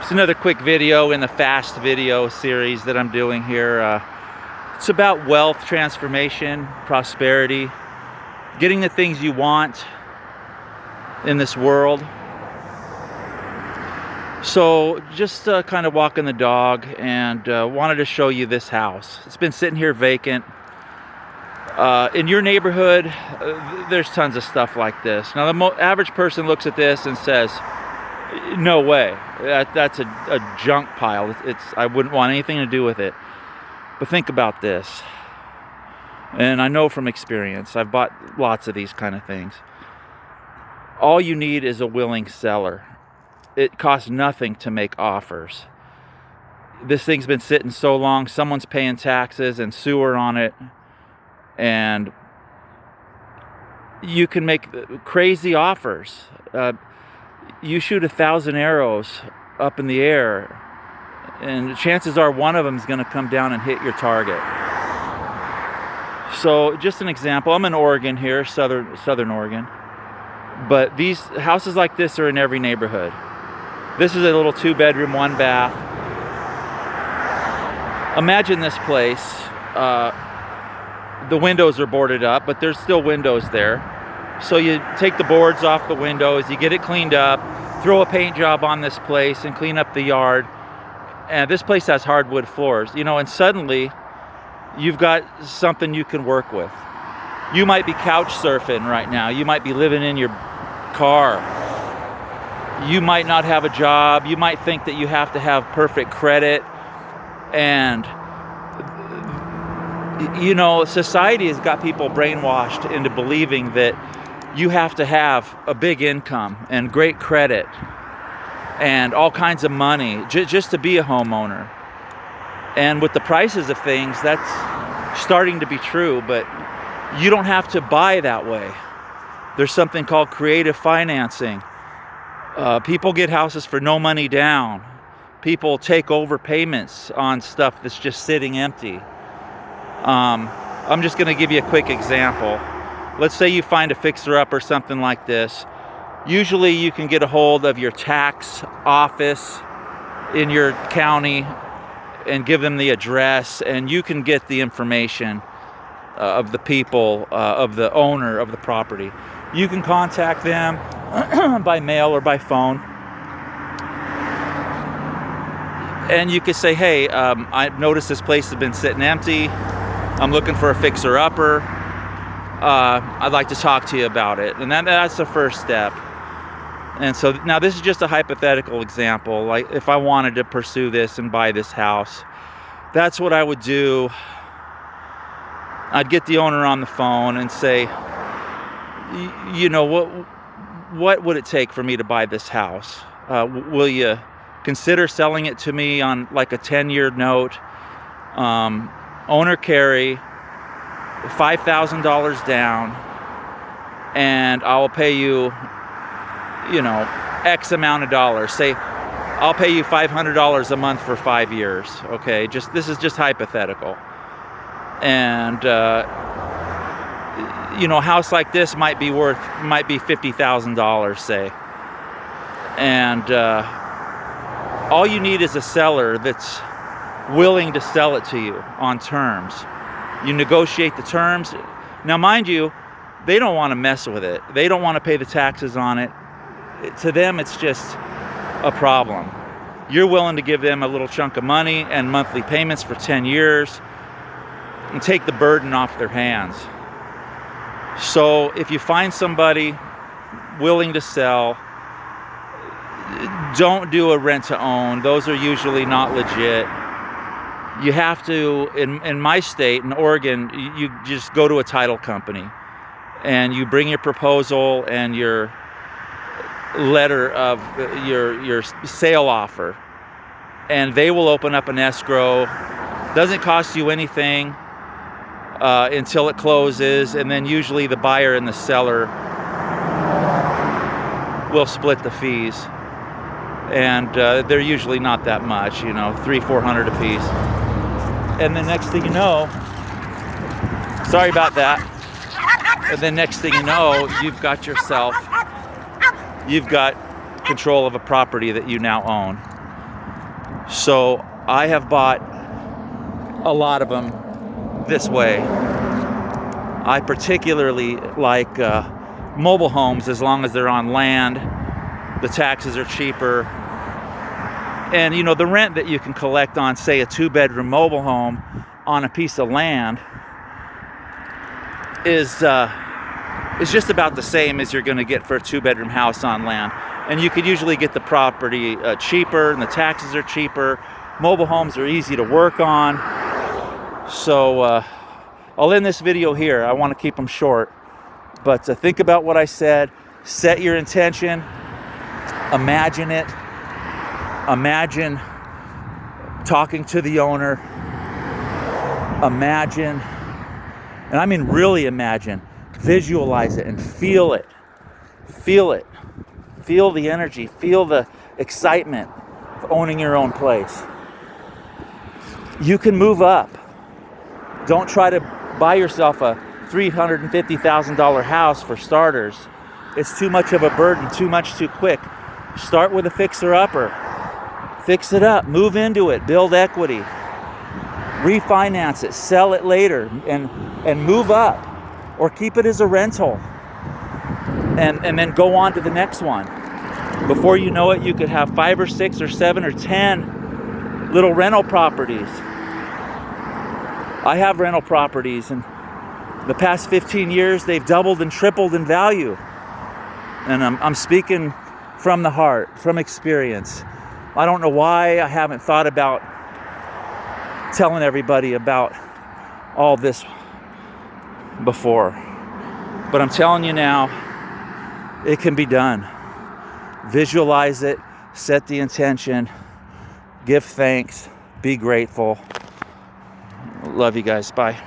It's another quick video in the fast video series that I'm doing here. It's about wealth transformation, prosperity, getting the things you want in this world. So just kind of walking the dog and wanted to show you this house. It's been sitting here vacant. In your neighborhood, there's tons of stuff like this. Now the average person looks at this and says, no way, that's a junk pile. I wouldn't want anything to do with it. But think about this. And I know from experience, I've bought lots of these kind of things. All you need is a willing seller. It costs nothing to make offers. This thing's been sitting so long, someone's paying taxes and sewer on it, and you can make crazy offers. You shoot 1,000 arrows up in the air, and chances are one of them is going to come down and hit your target. So just an example, I'm in Oregon here, southern Oregon, but these houses like this are in every neighborhood. This is a little 2-bedroom, 1-bath. Imagine this place. The windows are boarded up, but there's still windows there. So you take the boards off the windows, you get it cleaned up, throw a paint job on this place and clean up the yard. And this place has hardwood floors, and suddenly you've got something you can work with. You might be couch surfing right now. You might be living in your car. You might not have a job. You might think that you have to have perfect credit. And society has got people brainwashed into believing that you have to have a big income and great credit and all kinds of money just to be a homeowner. And with the prices of things, that's starting to be true, but you don't have to buy that way. There's something called creative financing. People get houses for no money down. People take over payments on stuff that's just sitting empty. I'm just going to give you a quick example. Let's say you find a fixer-up or something like this. Usually you can get a hold of your tax office in your county and give them the address, and you can get the information of the people, of the owner of the property. You can contact them by mail or by phone. And you could say, hey, I've noticed this place has been sitting empty. I'm looking for a fixer-upper. I'd like to talk to you about it. And that's the first step. And so now this is just a hypothetical example. Like if I wanted to pursue this and buy this house, that's what I would do. I'd get the owner on the phone and say, what would it take for me to buy this house? Will you consider selling it to me on like a 10-year note? Owner carry, $5,000 down, and I'll pay you, X amount of dollars. Say, I'll pay you $500 a month for 5 years. Okay, this is just hypothetical. And a house like this might be $50,000, say. And all you need is a seller that's willing to sell it to you on terms. You negotiate the terms. Now, mind you, they don't want to mess with it. They don't want to pay the taxes on it. To them, it's just a problem. You're willing to give them a little chunk of money and monthly payments for 10 years and take the burden off their hands. So if you find somebody willing to sell, don't do a rent to own. Those are usually not legit. You have to, in my state, in Oregon, you just go to a title company and you bring your proposal and your letter of your sale offer, and they will open up an escrow. Doesn't cost you anything until it closes, and then usually the buyer and the seller will split the fees, and they're usually not that much, $300-400 a piece. And the next thing you know, sorry about that. And then next thing you know, you've got control of a property that you now own. So I have bought a lot of them this way. I particularly like mobile homes as long as they're on land. The taxes are cheaper. And you know, the rent that you can collect on, say, a 2-bedroom mobile home on a piece of land is just about the same as you're going to get for a 2-bedroom house on land. And you could usually get the property cheaper, and the taxes are cheaper. Mobile homes are easy to work on. So I'll end this video here. I want to keep them short. But think about what I said. Set your intention. Imagine it. Imagine talking to the owner. Imagine, and I mean really imagine, visualize it and feel it. Feel it. Feel the energy. Feel the excitement of owning your own place. You can move up. Don't try to buy yourself a $350,000 house for starters. It's too much of a burden, too much too quick. Start with a fixer-upper. Fix it up, move into it, build equity, refinance it, sell it later, and move up, or keep it as a rental, and then go on to the next one. Before you know it, you could have 5 or 6 or 7 or 10 little rental properties. I have rental properties, and the past 15 years they've doubled and tripled in value. And I'm speaking from the heart, from experience. I don't know why I haven't thought about telling everybody about all this before. But I'm telling you now, it can be done. Visualize it, set the intention, give thanks, be grateful. Love you guys. Bye.